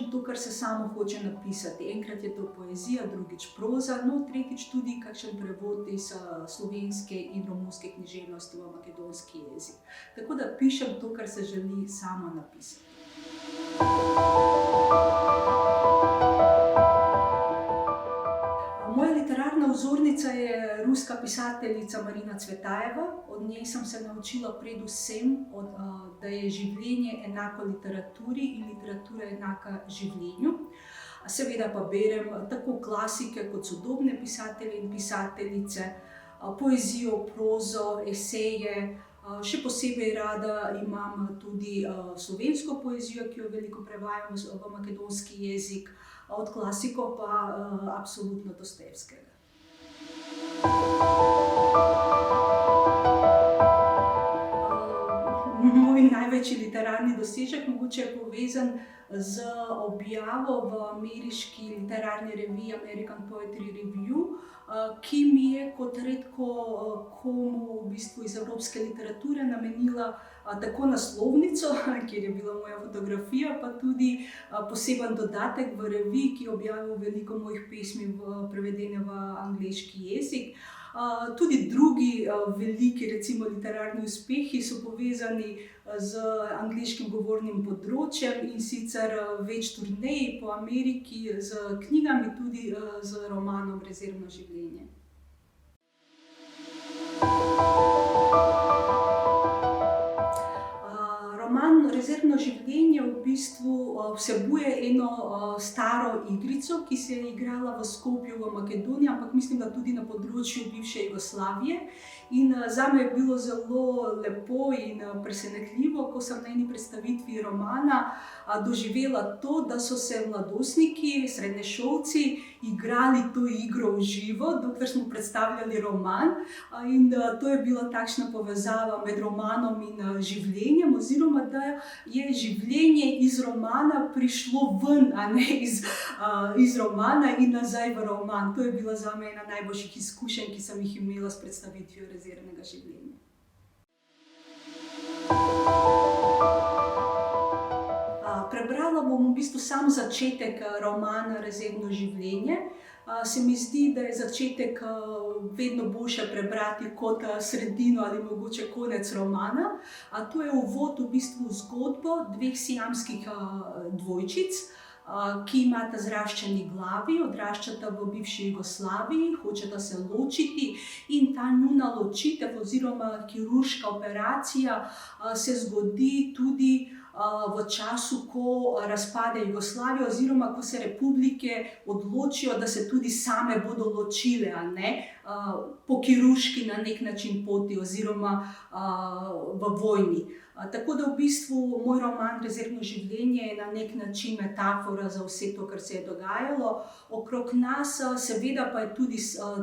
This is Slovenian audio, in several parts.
pišem to, kar se samo hoče napisati. Enkrat je to poezija, drugič proza, no tretjič tudi kakšen prevod iz slovenske in romunske književnosti v makedonski jezik. Tako da pišem to, kar se želi sama napisati. Moja literarna vzornica je ruska pisateljica Marina Cvetajeva. Od nje sem se naučila predvsem, da je življenje enako literaturi in literatura enaka življenju. Seveda pa berem tako klasike kot sodobne pisatelje in pisateljice, poezijo, prozo, eseje. Še posebej rada imam tudi slovensko poezijo, ki jo veliko prevajam v makedonski jezik, od klasikov pa absolutno Dostojevskega. Moj največji literarni dosežek mogoče je povezan z objavo v ameriški literarni reviji American Poetry Review, ki mi je kot redko komu v bistvu iz evropske literature namenila tako naslovnico, kjer je bila moja fotografija, pa tudi poseben dodatek v reviji, ki je objavil veliko mojih pesmi prevedene v angleški jezik. Tudi drugi veliki, recimo, literarni uspehi so povezani z angleškim govornim področjem, in sicer več turnej po Ameriki z knjigami, tudi z romanom Rezervno življenje. Roman Rezervno življenje v bistvu vsebuje eno staro igrico, ki se je igrala v Skopju v Makedoniji, ampak mislim, da tudi na področju bivše Jugoslavije. In zame je bilo zelo lepo in presenetljivo, ko sem na eni predstavitvi romana doživela to, da so se mladostniki, srednješolci igrali to igro v živo, dokler smo predstavljali roman. In to je bila takšna povezava med romanom in življenjem, oziroma da je življenje iz romana prišlo ven, a ne iz romana in nazaj v roman. To je bila zame ena najboljših izkušenj, ki sem jih imela s predstavitvijo Rezervnega življenja. Prebrala bom v bistvu sam začetek romana Rezervno življenje. Se mi zdi, da je začetek vedno boljše prebrati kot sredino ali mogoče konec romana. To je uvod v bistvu v zgodbo dveh siamskih dvojčic, ki imata zraščeni glavi, odraščata v bivši Jugoslaviji, hočeta se ločiti in ta njuna ločitev oziroma kirurška operacija se zgodi tudi v času, ko razpade Jugoslavija oziroma ko se republike odločijo, da se tudi same bodo ločile, a ne, po kirurški na nek način poti oziroma v vojni. Tako da v bistvu moj roman Rezervno življenje je na nek način metafora za vse to, kar se je dogajalo okrog nas, seveda pa je tudi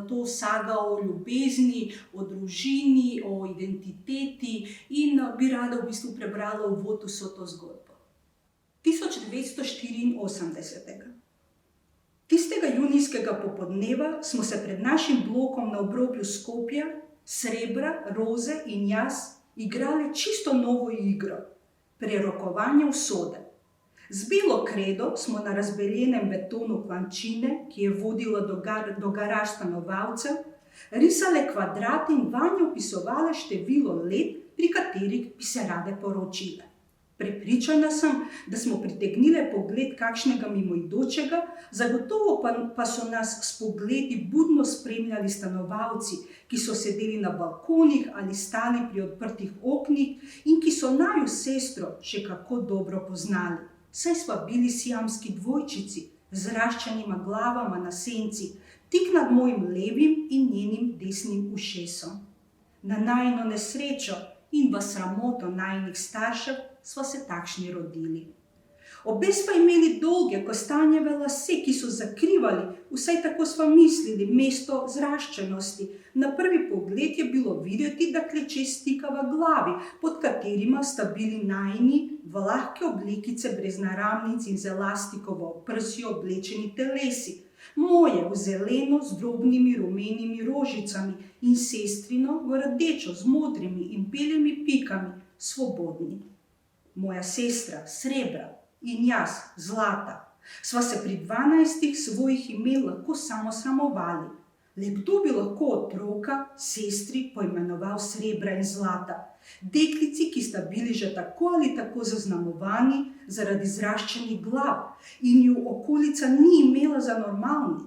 to saga o ljubezni, o družini, o identiteti in bi rada v bistvu prebrala uvod v vso to zgodbo. 1984. Tistega junijskega popoldneva smo se pred našim blokom na obrobju Skopja, Srebra, Roze in jaz igrali čisto novo igro, prerokovanje usode. Z belo kredo smo na razbeljenem betonu klančine, ki je vodila do garaž stanovalcev, risale kvadrate in vanjo vpisovale število let, pri katerih bi se rade poročile. Prepričana sem, da smo pritegnile pogled kakšnega mimoidočega, zagotovo pa so nas s pogledi budno spremljali stanovalci, ki so sedeli na balkonih ali stali pri odprtih oknih in ki so naju sestro še kako dobro poznali. Saj sva bili siamski dvojčici z zraščenima glavama na senci, tik nad mojim levim in njenim desnim ušesom. Na najino nesrečo in v sramoto najinih staršev sva se takšni rodili. Obe sva imeli dolge kostanjeve lase, ki so zakrivali, vsaj tako sva mislili, mesto zraščenosti. Na prvi pogled je bilo videti, da kleče stikava glavi, pod katerima sta bili najini v lahke oblekice brez naramnic in z elastikovo prsjo oblečeni telesi. Moje v zeleno z drobnimi rumenimi rožicami in sestrino v rdečo z modrimi in belimi pikami, svobodni. Moja sestra, srebra, in jaz, zlata, Sva se pri 12 svojih imen lahko samo sramovali. Le kdo bi lahko otroka, sestri poimenoval Srebra in Zlata, deklici, ki sta bili že tako ali tako zaznamovani zaradi zraščenih glav in ju okolica ni imela za normalni.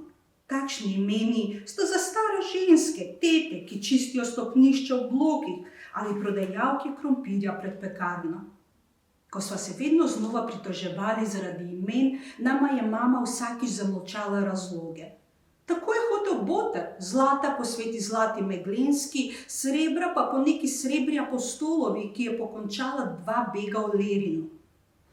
Takšni imeni sta za stare ženske, tete, ki čistijo stopnišče v blokih ali prodajalke krompirja pred pekarno. Ko sva se vedno znova pritoževali zaradi imen, nama je mama vsakič zamolčala razloge. Tako je hotel Boter, Zlata posveti Zlati Meglenski, Srebra pa po neki Srebri Apostolovi, ki je pokončala 2 bega v Lerinu.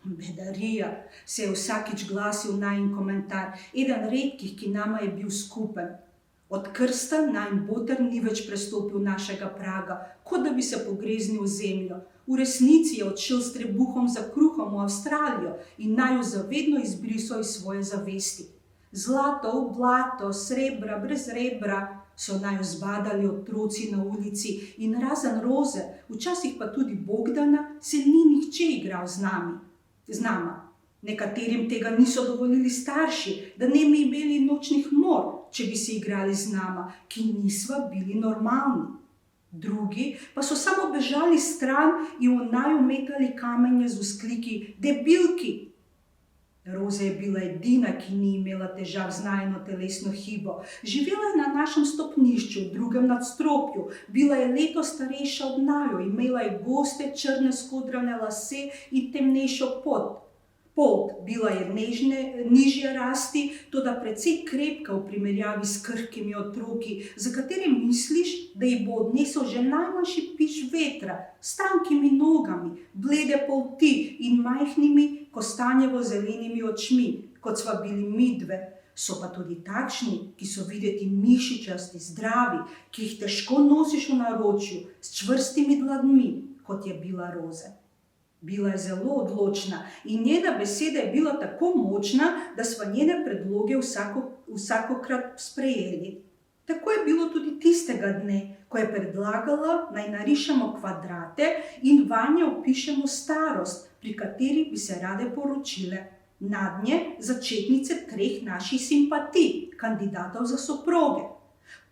Bedarija, se je vsakič glasil najin komentar, eden redkih, ki nama je bil skupen. Od krsta najin Boter ni več prestopil našega praga, kot da bi se pogreznil v zemljo. V resnici je odšel s trebuhom za kruhom v Avstralijo in naju zavedno izbrisal iz svoje zavesti. Zlato v blato, srebra brez rebra, so naju zbadali otroci na ulici in razen Roze, včasih pa tudi Bogdana, se ni nihče igral z nama. Nekaterim tega niso dovolili starši, da ne bi imeli nočnih mor, če bi se igrali z nama, ki nisva bili normalni. Drugi pa so samo bežali stran in v naju metali kamenje z vzkliki debilki. Roza je bila edina, ki ni imela težav z najino telesno hibo. Živela je na našem stopnišču, v 2. nadstropju, bila je leto starejša od naju, imela je goste, črne skodrane lase in temnejšo polt. Bila je nižje rasti, toda precej krepka v primerjavi s krhkimi otroki, za katere misliš, da ji bo odnesel že najmanjši piš vetra, s tankimi nogami, blede polti in majhnimi kostanjevo-zelenimi očmi, kot sva bili midve. So pa tudi takšni, ki so videti mišičasti, zdravi, ki jih težko nosiš v naročju, s čvrstimi dlanmi, kot je bila Roza. Bila je zelo odločna in njena beseda je bila tako močna, da sva njene predloge vsakokrat sprejeli. Tako je bilo tudi tistega dne, ko je predlagala, naj narišemo kvadrate in vanje vpišemo starost, pri kateri bi se rade poročile. Nadnje začetnice 3 naših simpatij, kandidatov za soproge.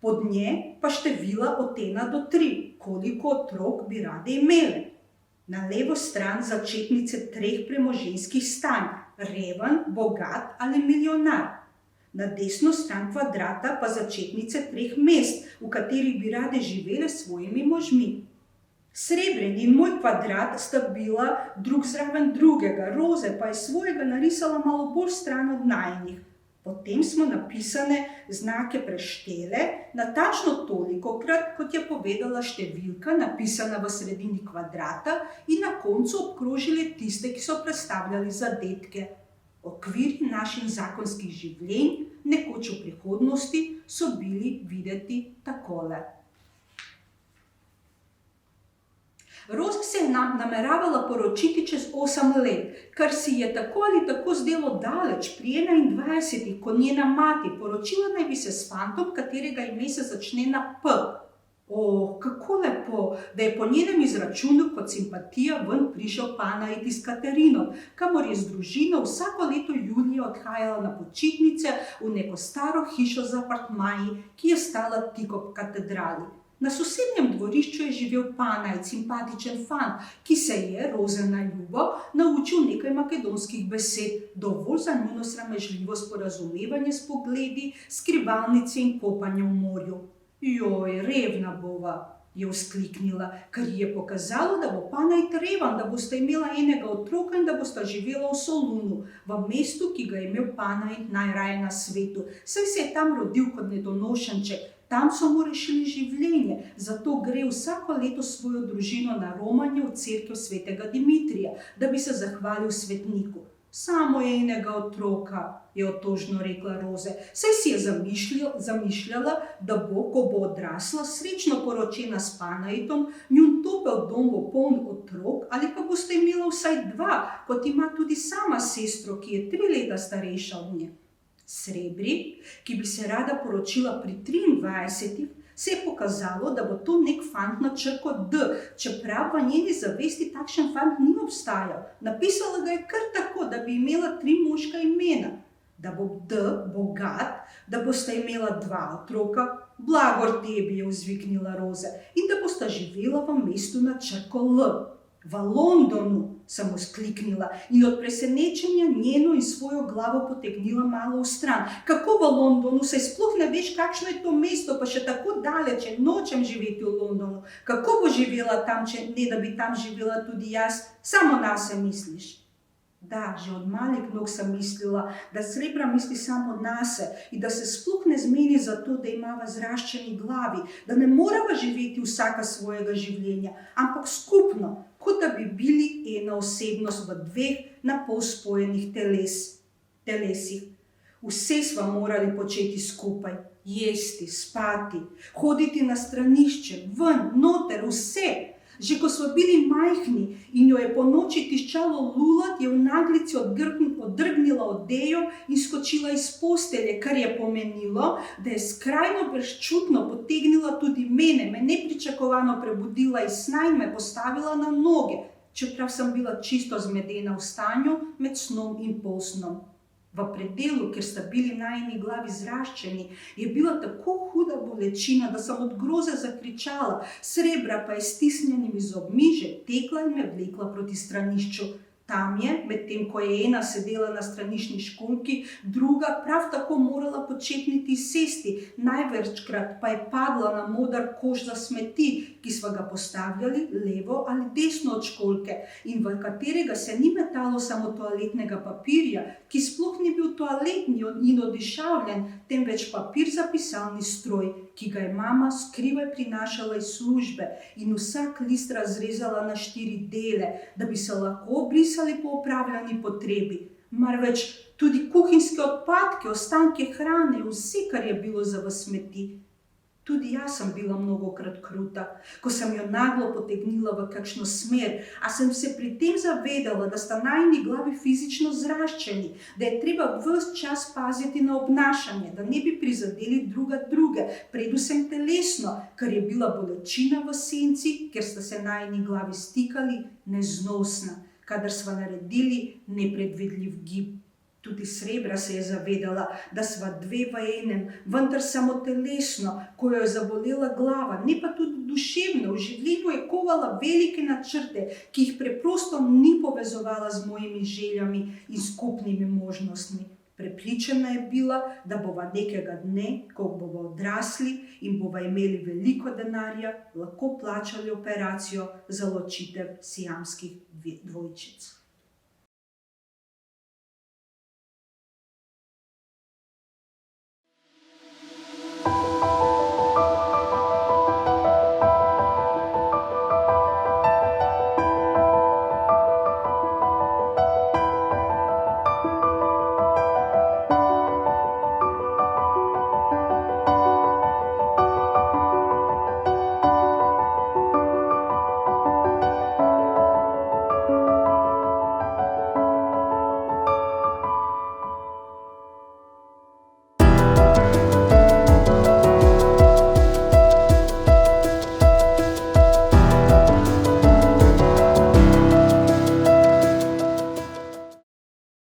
Pod nje pa števila od 1 do 3, koliko otrok bi rade imele. Na levo stran začetnice 3 premoženjskih stanj, reven, bogat ali milijonar. Na desno stran kvadrata pa začetnice 3 mest, v katerih bi rade živele s svojimi možmi. Srebren in moj kvadrat sta bila drug zraven drugega, Roze pa je svojega narisala malo bolj stran od najinih. Potem smo napisane znake preštele, natančno tolikokrat, kot je povedala številka, napisana v sredini kvadrata, in na koncu obkrožile tiste, ki so predstavljali zadetke. Okviri naših zakonskih življenj, nekoč v prihodnosti, so bili videti takole. Roza se je nameravala poročiti čez 8 let, kar si je tako ali tako zdelo daleč pri 21, ko njena mati poročila naj bi se s fantom, katerega ime se začne na P. Kako lepo, da je po njenem izračunu kot simpatija ven prišel Panajt iz Katerinov, kamor je z družino vsako leto julija odhajala na počitnice v neko staro hišo z apartmaji, ki je stala tik ob katedrali. Na sosednjem dvorišču je živel Panajt, simpatičen fant, ki se je, Roza na ljubo, naučil nekaj makedonskih besed, dovolj za njuno sramežljivo sporazumevanje s pogledi, skrivalnice in kopanje v morju. Joj, revna bova, je vzkliknila, ker ji je pokazalo, da bo Panajt revan, da bosta imela enega otroka in da bosta živela v Solunu, v mestu, ki ga je imel Panajt najraje na svetu, saj se je tam rodil kot nedonošenček. Tam so mu rešili življenje, zato gre vsako leto svojo družino na romanje v cerkev svetega Dimitrija, da bi se zahvalil svetniku. Samo enega otroka, je otožno rekla Roza, saj si je zamišljala, da bo, ko bo odrasla, srečno poročena s Panajtom, njun topel dom bo poln otrok, ali pa boste imela vsaj 2, kot ima tudi sama sestro, ki je 3 leta starejša od nje. Srebri, ki bi se rada poročila pri 23, Se je pokazalo, da bo to nek fant na črko D, čeprav v njeni zavesti takšen fant ni obstajal. Napisala ga je kar tako, da bi imela 3 moška imena. Da bo D bogat, da bosta imela 2 otroka, blagor tebi, je vzviknila Roza, in da bosta živela v mestu na črko L. V Londonu, sem vzkliknila in od presenečenja njeno in svojo glavo potegnila malo v stran. Kako v Londonu? Saj sploh ne veš, kakšno je to mesto, pa še tako daleč, nočem živeti v Londonu. Kako bo živela tam, če ne da bi tam živela tudi jaz? Samo nase misliš. Da, že od malih nog sem mislila, da Srebra misli samo nase in da se sploh ne zmeni za to, da imava zraščeni glavi, da ne morava živeti vsaka svojega življenja, ampak skupno, kot da bi bili ena osebnost v 2 napol spojenih telesih. Vse sva morali početi skupaj, jesti, spati, hoditi na stranišče, ven, noter, vse. Že ko smo bili majhni in jo je po noči tiščalo lulat, je v naglici odrgnila odejo in skočila iz postelje, kar je pomenilo, da je skrajno brezčutno potegnila tudi mene, me nepričakovano prebudila iz sna in me postavila na noge, čeprav sem bila čisto zmedena v stanju med snom in polsnom. V predelu, kjer sta bili najini glavi zraščeni, je bila tako huda bolečina, da sem od groze zakričala, Srebra pa je s stisnjenimi zobmi že tekla in me vlekla proti stranišču. Tam je, medtem ko je ena sedela na straniščni školjki, druga prav tako morala počepniti sesti, največkrat pa je padla na moder koš za smeti, ki sva ga postavljali levo ali desno od školjke in v katerega se ni metalo samo toaletnega papirja, ki sploh ni bil toaletni in odišavljen, temveč papir za pisalni stroj, ki ga je mama skrivaj prinašala iz službe in vsak list razrezala na 4 dele, da bi se lahko obrisali po opravljeni potrebi, marveč tudi kuhinjske odpadke, ostanke hrane, vse, kar je bilo za v smeti. Tudi jaz sem bila mnogokrat kruta, ko sem jo naglo potegnila v kakšno smer, a sem se pri tem zavedala, da sta najini glavi fizično zraščeni, da je treba ves čas paziti na obnašanje, da ne bi prizadeli druge, predvsem telesno, ker je bila bolečina v senci, ker sta se najini glavi stikali, neznosna, kadar sva naredili nepredvidljiv gib. Tudi Srebra se je zavedala, da sva 2 v enem, vendar samo telesno, ko jo je zabolela glava, ne pa tudi duševno. V življenju je kovala velike načrte, ki jih preprosto ni povezovala z mojimi željami in skupnimi možnostmi. Prepričana je bila, da bova nekega dne, ko bova odrasli in bova imeli veliko denarja, lahko plačali operacijo za ločitev siamskih dvojčic.